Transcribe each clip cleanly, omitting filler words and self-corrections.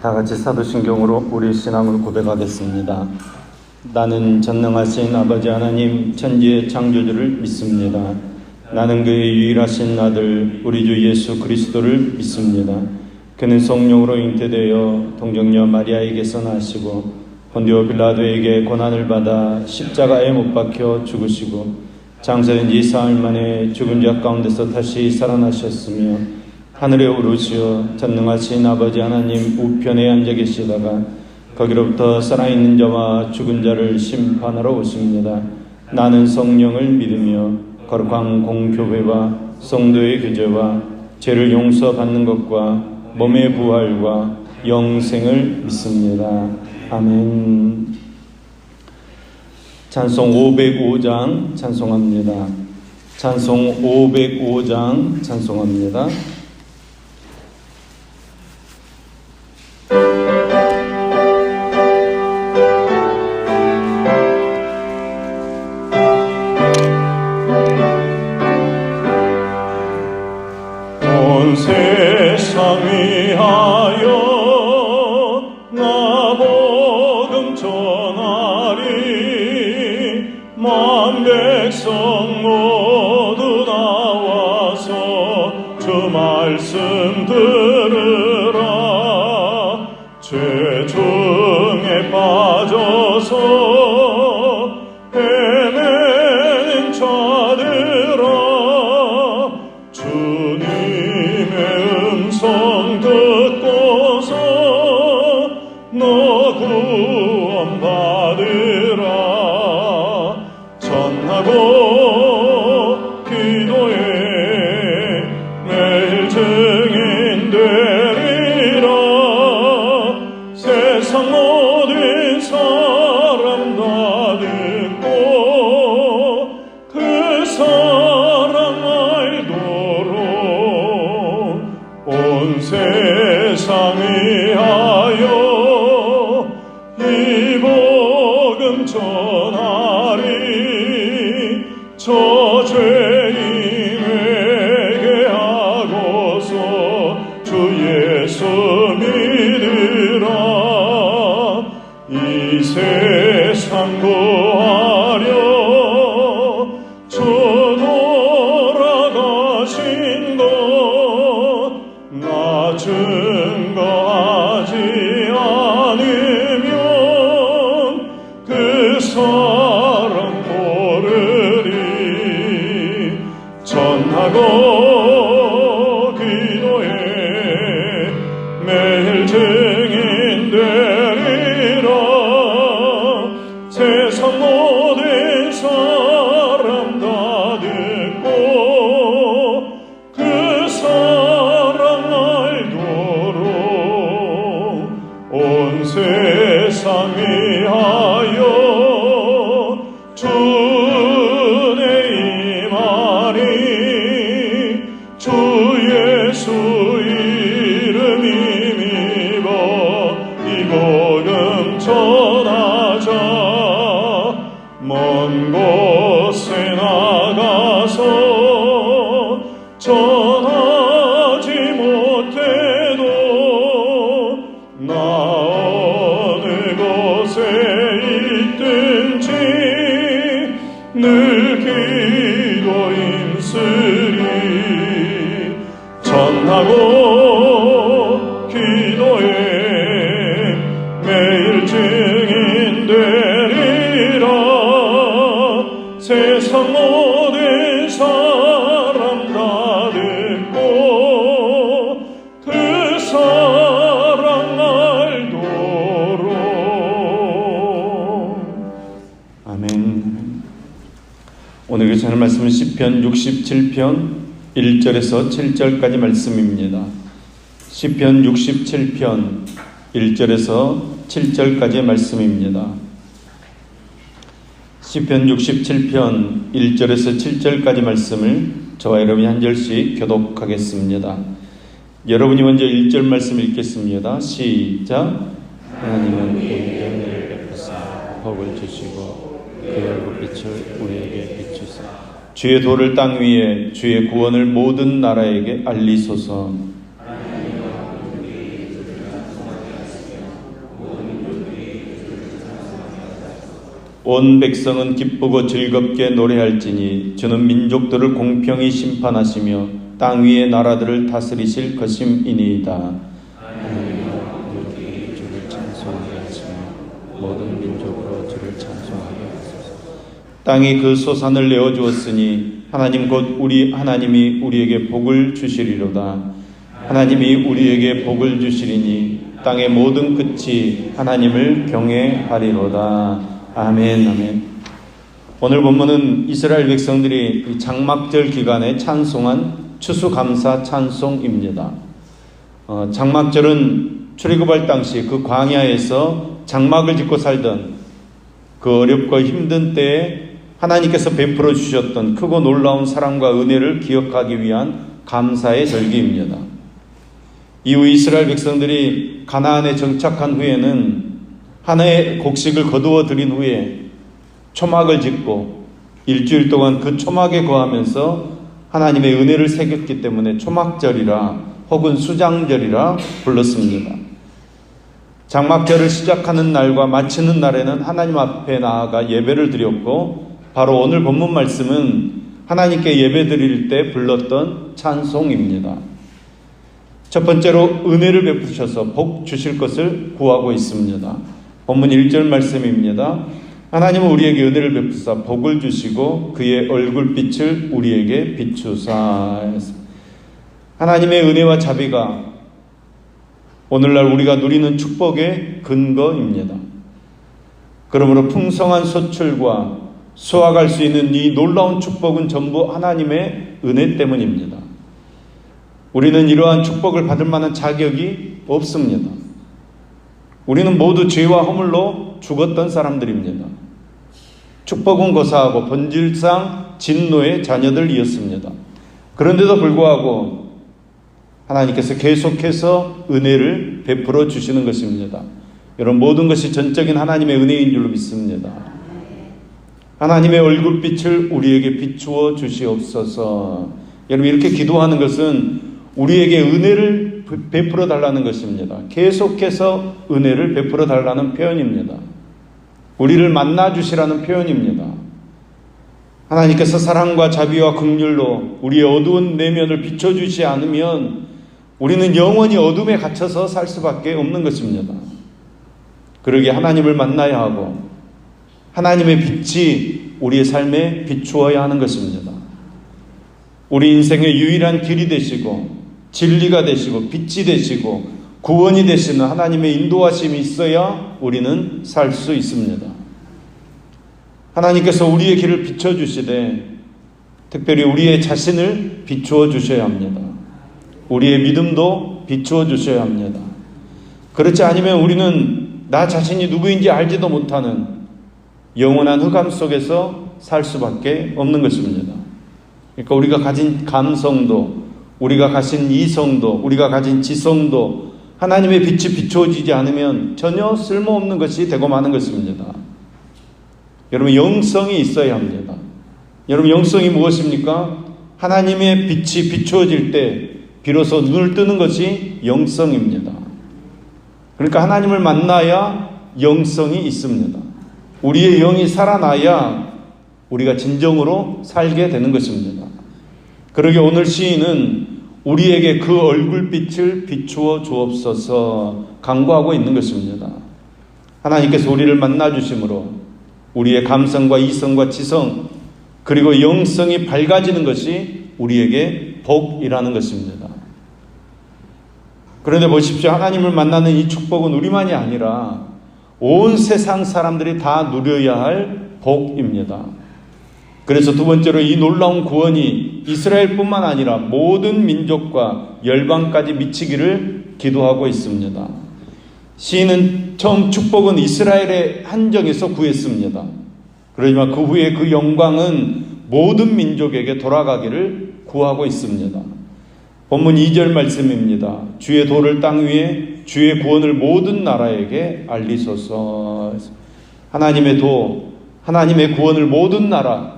다 같이 사도신경으로 우리 신앙을 고백하겠습니다. 나는 전능하신 아버지 하나님 천지의 창조주를 믿습니다. 나는 그의 유일하신 아들 우리 주 예수 그리스도를 믿습니다. 그는 성령으로 잉태되어 동정녀 마리아에게서 나시고 본디오 빌라도에게 고난을 받아 십자가에 못 박혀 죽으시고 장사된 지 사흘 만에 죽은 자 가운데서 다시 살아나셨으며 하늘에 오르시어 전능하신 아버지 하나님 우편에 앉아 계시다가 거기로부터 살아있는 자와 죽은 자를 심판하러 오십니다. 나는 성령을 믿으며 거룩한 공교회와 성도의 교제와 죄를 용서받는 것과 몸의 부활과 영생을 믿습니다. 아멘. 찬송 505장 찬송합니다. 찬송 505장 찬송합니다. 온 세상 위하여 나 복음 전하리 만 백성 모두 나와서 주 말씀 들으라. 죄 중에 빠져서 헤매는 자들아 주님의 음성 듣고서 너 구원 받으라. 전하고 기도해 매일 증인 되리라. 세상 모든 사람 다 듣고 그 사랑 알도록 온 세상 위하여 이 복음 전하리. 저 죄인에게 하고서 주 예수 믿으라. 이 세상 구하려 주 돌아가신 것 나 증거하지 않으면 그 사람 모르리. 전하고 기도해 매일 증인 되리라. 세상 모든 사람 다 듣고 그 사랑 알도록 온 세상 위하여 주내 임하리. 주 예수 이름 힘입어 이 복음 전하자. 먼 곳에 나가서 전하지 못해도 나 어느 곳에 있든지 늘 기도 힘쓰리. 전하고 기도해 매일 증인 되리라. 세상 모든 사람 다 듣고 그 사랑 알도록. 아멘. 오늘 교독하는 말씀은 시편 67편 1절에서 7절까지 말씀입니다. 시편 67편 1절에서 7절까지 말씀입니다. 시편 67편 1절에서 7절까지 말씀을 저와 여러분이 한 절씩 교독하겠습니다. 여러분이 먼저 1절 말씀 읽겠습니다. 시작. 하나님은 우리에게 은혜를 베푸사 복을 주시고 그 얼굴빛을 우리에게 비추사 주의 도를 땅 위에 주의 구원을 모든 나라에게 알리소서. 온 백성은 기쁘고 즐겁게 노래할지니 주는 민족들을 공평히 심판하시며 땅 위의 나라들을 다스리실 것임이니이다. 하나님이여 주를 찬송하게 하시며 모든 민족으로 주를 찬송하게 하소서. 땅이 그 소산을 내어주었으니 하나님 곧 우리 하나님이 우리에게 복을 주시리로다. 하나님이 우리에게 복을 주시리니 땅의 모든 끝이 하나님을 경외하리로다. 아멘, 아멘. 오늘 본문은 이스라엘 백성들이 장막절 기간에 찬송한 추수감사 찬송입니다. 장막절은 출애굽할 당시 그 광야에서 장막을 짓고 살던 그 어렵고 힘든 때에 하나님께서 베풀어 주셨던 크고 놀라운 사랑과 은혜를 기억하기 위한 감사의 절기입니다. 이후 이스라엘 백성들이 가나안에 정착한 후에는 한 해의 곡식을 거두어 들인 후에 초막을 짓고 일주일 동안 그 초막에 거하면서 하나님의 은혜를 새겼기 때문에 초막절이라 혹은 수장절이라 불렀습니다. 장막절을 시작하는 날과 마치는 날에는 하나님 앞에 나아가 예배를 드렸고 바로 오늘 본문 말씀은 하나님께 예배 드릴 때 불렀던 찬송입니다. 첫 번째로 은혜를 베푸셔서 복 주실 것을 구하고 있습니다. 본문 1절 말씀입니다. 하나님은 우리에게 은혜를 베푸사 복을 주시고 그의 얼굴빛을 우리에게 비추사. 하나님의 은혜와 자비가 오늘날 우리가 누리는 축복의 근거입니다. 그러므로 풍성한 소출과 수확할 수 있는 이 놀라운 축복은 전부 하나님의 은혜 때문입니다. 우리는 이러한 축복을 받을 만한 자격이 없습니다. 우리는 모두 죄와 허물로 죽었던 사람들입니다. 축복은 고사하고 본질상 진노의 자녀들이었습니다. 그런데도 불구하고 하나님께서 계속해서 은혜를 베풀어 주시는 것입니다. 여러분, 모든 것이 전적인 하나님의 은혜인 줄로 믿습니다. 하나님의 얼굴빛을 우리에게 비추어 주시옵소서. 여러분, 이렇게 기도하는 것은 우리에게 은혜를 베풀어 달라는 것입니다. 계속해서 은혜를 베풀어 달라는 표현입니다. 우리를 만나 주시라는 표현입니다. 하나님께서 사랑과 자비와 긍휼로 우리의 어두운 내면을 비춰주지 않으면 우리는 영원히 어둠에 갇혀서 살 수밖에 없는 것입니다. 그러기에 하나님을 만나야 하고 하나님의 빛이 우리의 삶에 비추어야 하는 것입니다. 우리 인생의 유일한 길이 되시고 진리가 되시고 빛이 되시고 구원이 되시는 하나님의 인도하심이 있어야 우리는 살 수 있습니다. 하나님께서 우리의 길을 비춰주시되 특별히 우리의 자신을 비추어 주셔야 합니다. 우리의 믿음도 비추어 주셔야 합니다. 그렇지 않으면 우리는 나 자신이 누구인지 알지도 못하는 영원한 흑암 속에서 살 수밖에 없는 것입니다. 그러니까 우리가 가진 감성도, 우리가 가진 이성도, 우리가 가진 지성도 하나님의 빛이 비추어지지 않으면 전혀 쓸모없는 것이 되고 마는 것입니다. 여러분, 영성이 있어야 합니다. 여러분, 영성이 무엇입니까? 하나님의 빛이 비추어질 때 비로소 눈을 뜨는 것이 영성입니다. 그러니까 하나님을 만나야 영성이 있습니다. 우리의 영이 살아나야 우리가 진정으로 살게 되는 것입니다. 그러게 오늘 시인은 우리에게 그 얼굴빛을 비추어 주옵소서 간구하고 있는 것입니다. 하나님께서 우리를 만나 주심으로 우리의 감성과 이성과 지성 그리고 영성이 밝아지는 것이 우리에게 복이라는 것입니다. 그런데 보십시오. 하나님을 만나는 이 축복은 우리만이 아니라 온 세상 사람들이 다 누려야 할 복입니다. 그래서 두 번째로 이 놀라운 구원이 이스라엘뿐만 아니라 모든 민족과 열방까지 미치기를 기도하고 있습니다. 시인은 처음 축복은 이스라엘의 한정에서 구했습니다. 그러지만 그 후에 그 영광은 모든 민족에게 돌아가기를 구하고 있습니다. 본문 2절 말씀입니다. 주의 도를 땅 위에 주의 구원을 모든 나라에게 알리소서. 하나님의 도, 하나님의 구원을 모든 나라,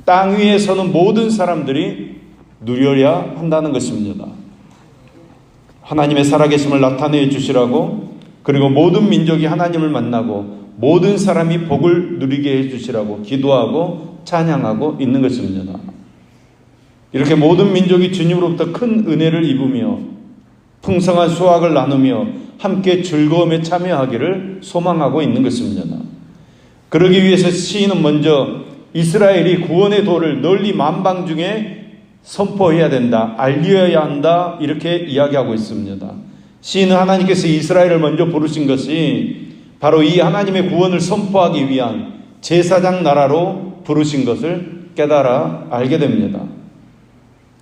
땅 위에 서는 모든 사람들이 누려야 한다는 것입니다. 하나님의 살아계심을 나타내 주시라고, 그리고 모든 민족이 하나님을 만나고 모든 사람이 복을 누리게 해주시라고 기도하고 찬양하고 있는 것입니다. 이렇게 모든 민족이 주님으로부터 큰 은혜를 입으며 풍성한 수확을 나누며 함께 즐거움에 참여하기를 소망하고 있는 것입니다. 그러기 위해서 시인은 먼저 이스라엘이 구원의 도를 널리 만방 중에 선포해야 된다, 알려야 한다, 이렇게 이야기하고 있습니다. 시인은 하나님께서 이스라엘을 먼저 부르신 것이 바로 이 하나님의 구원을 선포하기 위한 제사장 나라로 부르신 것을 깨달아 알게 됩니다.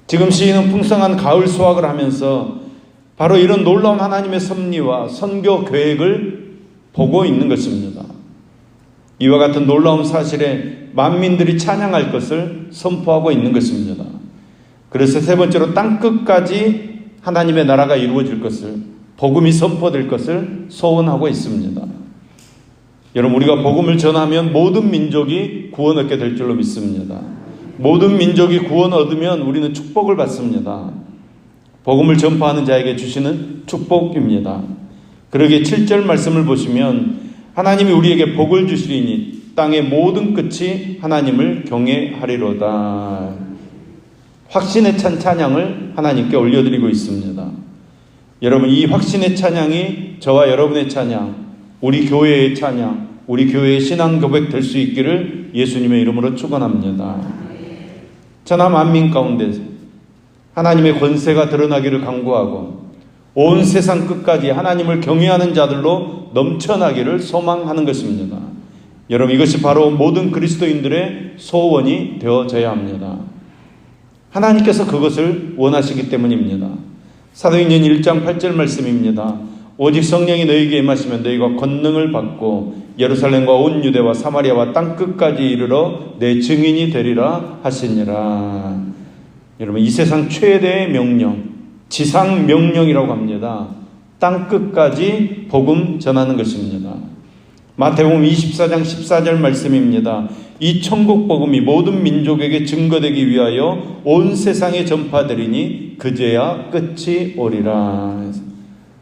지금 시인은 풍성한 가을 수확을 하면서 바로 이런 놀라운 하나님의 섭리와 선교 계획을 보고 있는 것입니다. 이와 같은 놀라운 사실에 만민들이 찬양할 것을 선포하고 있는 것입니다. 그래서 세 번째로 땅끝까지 하나님의 나라가 이루어질 것을, 복음이 선포될 것을 소원하고 있습니다. 여러분, 우리가 복음을 전하면 모든 민족이 구원 얻게 될 줄로 믿습니다. 모든 민족이 구원 얻으면 우리는 축복을 받습니다. 복음을 전파하는 자에게 주시는 축복입니다. 그러기에 7절 말씀을 보시면 하나님이 우리에게 복을 주시리니 땅의 모든 끝이 하나님을 경외하리로다. 확신에 찬 찬양을 하나님께 올려드리고 있습니다. 여러분, 이 확신의 찬양이 저와 여러분의 찬양, 우리 교회의 찬양, 우리 교회의 신앙 고백 될 수 있기를 예수님의 이름으로 축원합니다. 천하 만민 가운데 하나님의 권세가 드러나기를 간구하고 온 세상 끝까지 하나님을 경외하는 자들로 넘쳐나기를 소망하는 것입니다. 여러분, 이것이 바로 모든 그리스도인들의 소원이 되어져야 합니다. 하나님께서 그것을 원하시기 때문입니다. 사도행전 1장 8절 말씀입니다. 오직 성령이 너희에게 임하시면 너희가 권능을 받고 예루살렘과 온 유대와 사마리아와 땅끝까지 이르러 내 증인이 되리라 하시니라. 여러분, 이 세상 최대의 명령, 지상 명령이라고 합니다. 땅끝까지 복음 전하는 것입니다. 마태복음 24장 14절 말씀입니다. 이 천국 복음이 모든 민족에게 증거되기 위하여 온 세상에 전파되리니 그제야 끝이 오리라.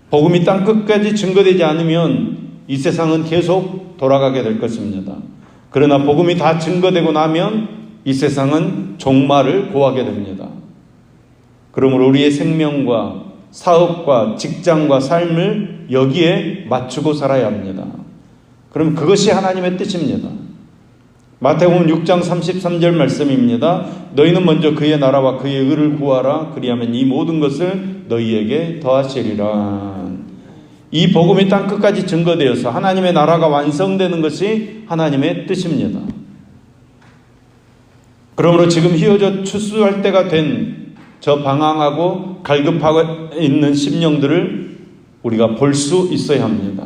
복음이 땅끝까지 증거되지 않으면 이 세상은 계속 돌아가게 될 것입니다. 그러나 복음이 다 증거되고 나면 이 세상은 종말을 고하게 됩니다. 그러므로 우리의 생명과 사업과 직장과 삶을 여기에 맞추고 살아야 합니다. 그럼 그것이 하나님의 뜻입니다. 마태복음 6장 33절 말씀입니다. 너희는 먼저 그의 나라와 그의 의를 구하라. 그리하면 이 모든 것을 너희에게 더하시리라. 이 복음이 땅끝까지 증거되어서 하나님의 나라가 완성되는 것이 하나님의 뜻입니다. 그러므로 지금 휘어져 추수할 때가 된 저 방황하고 갈급하고 있는 심령들을 우리가 볼 수 있어야 합니다.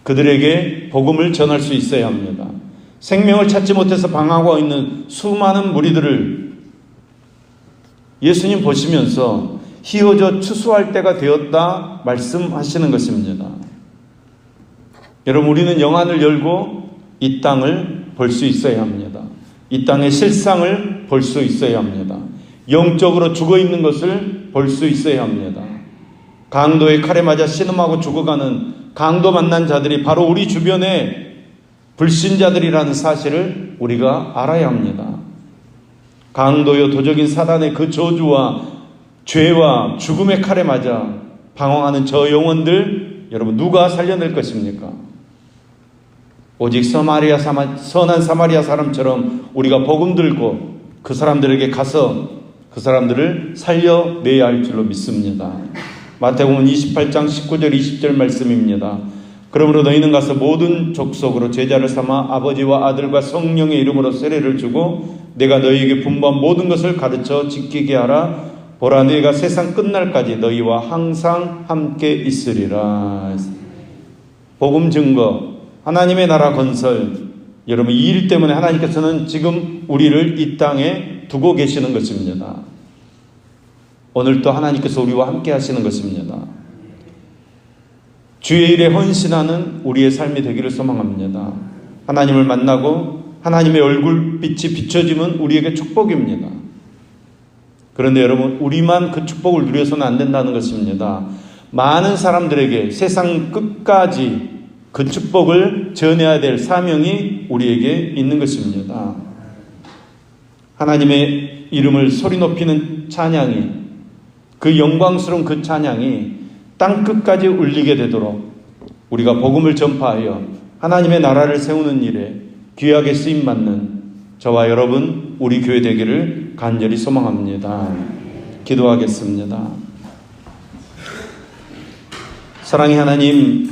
그들에게 복음을 전할 수 있어야 합니다. 생명을 찾지 못해서 방황하고 있는 수많은 무리들을 예수님 보시면서 휘어져 추수할 때가 되었다 말씀하시는 것입니다. 여러분, 우리는 영안을 열고 이 땅을 볼 수 있어야 합니다. 이 땅의 실상을 볼 수 있어야 합니다. 영적으로 죽어있는 것을 볼 수 있어야 합니다. 강도의 칼에 맞아 신음하고 죽어가는 강도 만난 자들이 바로 우리 주변의 불신자들이라는 사실을 우리가 알아야 합니다. 강도요 도적인 사단의 그 저주와 죄와 죽음의 칼에 맞아 방황하는 저 영혼들, 여러분 누가 살려낼 것입니까? 오직 선한 사마리아 사람처럼 우리가 복음 들고 그 사람들에게 가서 그 사람들을 살려내야 할 줄로 믿습니다. 마태복음 28장 19절 20절 말씀입니다. 그러므로 너희는 가서 모든 족속으로 제자를 삼아 아버지와 아들과 성령의 이름으로 세례를 주고 내가 너희에게 분부한 모든 것을 가르쳐 지키게 하라. 보라, 너희가 세상 끝날까지 너희와 항상 함께 있으리라. 복음 증거, 하나님의 나라 건설, 여러분 이 일 때문에 하나님께서는 지금 우리를 이 땅에 두고 계시는 것입니다. 오늘도 하나님께서 우리와 함께 하시는 것입니다. 주의 일에 헌신하는 우리의 삶이 되기를 소망합니다. 하나님을 만나고 하나님의 얼굴빛이 비춰지면 우리에게 축복입니다. 그런데 여러분, 우리만 그 축복을 누려서는 안 된다는 것입니다. 많은 사람들에게 세상 끝까지 그 축복을 전해야 될 사명이 우리에게 있는 것입니다. 하나님의 이름을 소리 높이는 찬양이, 그 영광스러운 그 찬양이 땅끝까지 울리게 되도록 우리가 복음을 전파하여 하나님의 나라를 세우는 일에 귀하게 쓰임받는 저와 여러분, 우리 교회 되기를 간절히 소망합니다. 기도하겠습니다. 사랑의 하나님,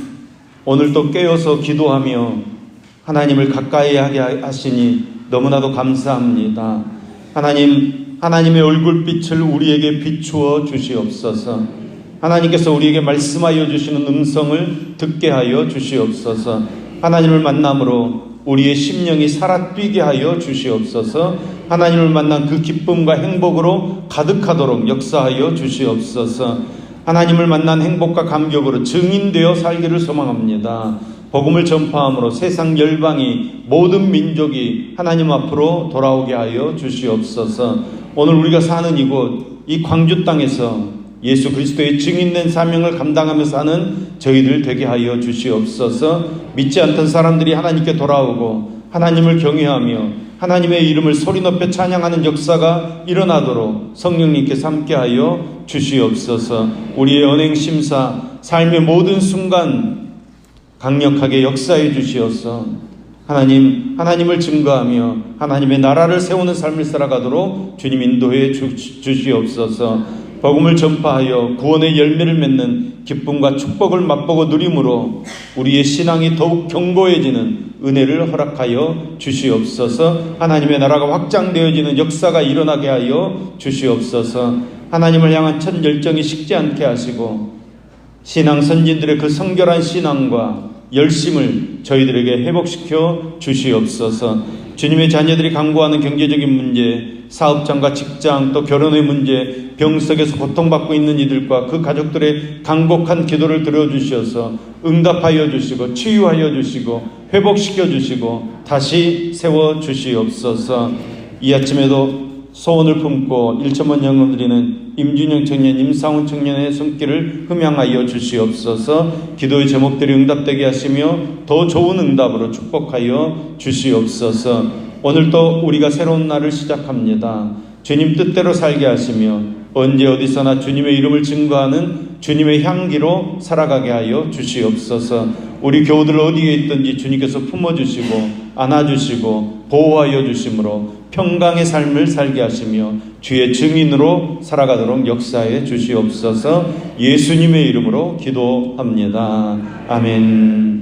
오늘도 깨어서 기도하며 하나님을 가까이 하게 하시니 너무나도 감사합니다. 하나님, 하나님의 얼굴빛을 우리에게 비추어 주시옵소서. 하나님께서 우리에게 말씀하여 주시는 음성을 듣게 하여 주시옵소서. 하나님을 만남으로 우리의 심령이 살아 뛰게 하여 주시옵소서. 하나님을 만난 그 기쁨과 행복으로 가득하도록 역사하여 주시옵소서. 하나님을 만난 행복과 감격으로 증인되어 살기를 소망합니다. 복음을 전파함으로 세상 열방이, 모든 민족이 하나님 앞으로 돌아오게 하여 주시옵소서. 오늘 우리가 사는 이곳, 이 광주 땅에서 예수 그리스도의 증인된 사명을 감당하며 사는 저희들 되게 하여 주시옵소서. 믿지 않던 사람들이 하나님께 돌아오고 하나님을 경외하며 하나님의 이름을 소리 높여 찬양하는 역사가 일어나도록 성령님께서 함께하여 주시옵소서. 우리의 언행심사, 삶의 모든 순간 강력하게 역사해 주시옵소서. 하나님을 증거하며 하나님의 나라를 세우는 삶을 살아가도록 주님 인도해 주시옵소서. 복음을 전파하여 구원의 열매를 맺는 기쁨과 축복을 맛보고 누림으로 우리의 신앙이 더욱 견고해지는 은혜를 허락하여 주시옵소서. 하나님의 나라가 확장되어지는 역사가 일어나게 하여 주시옵소서. 하나님을 향한 첫 열정이 식지 않게 하시고 신앙 선진들의 그 성결한 신앙과 열심을 저희들에게 회복시켜 주시옵소서. 주님의 자녀들이 강구하는 경제적인 문제, 사업장과 직장, 또 결혼의 문제, 병석에서 고통받고 있는 이들과 그 가족들의 간곡한 기도를 들어주셔서 응답하여 주시고 치유하여 주시고 회복시켜 주시고 다시 세워 주시옵소서. 이 아침에도 소원을 품고 1천만 영혼 드리는 임준영 청년, 임상훈 청년의 손길을 흠양하여 주시옵소서. 기도의 제목들이 응답되게 하시며 더 좋은 응답으로 축복하여 주시옵소서. 오늘도 우리가 새로운 날을 시작합니다. 주님 뜻대로 살게 하시며 언제 어디서나 주님의 이름을 증거하는 주님의 향기로 살아가게 하여 주시옵소서. 우리 교우들 어디에 있든지 주님께서 품어주시고 안아주시고 보호하여 주심으로 평강의 삶을 살게 하시며 주의 증인으로 살아가도록 역사해 주시옵소서. 예수님의 이름으로 기도합니다. 아멘.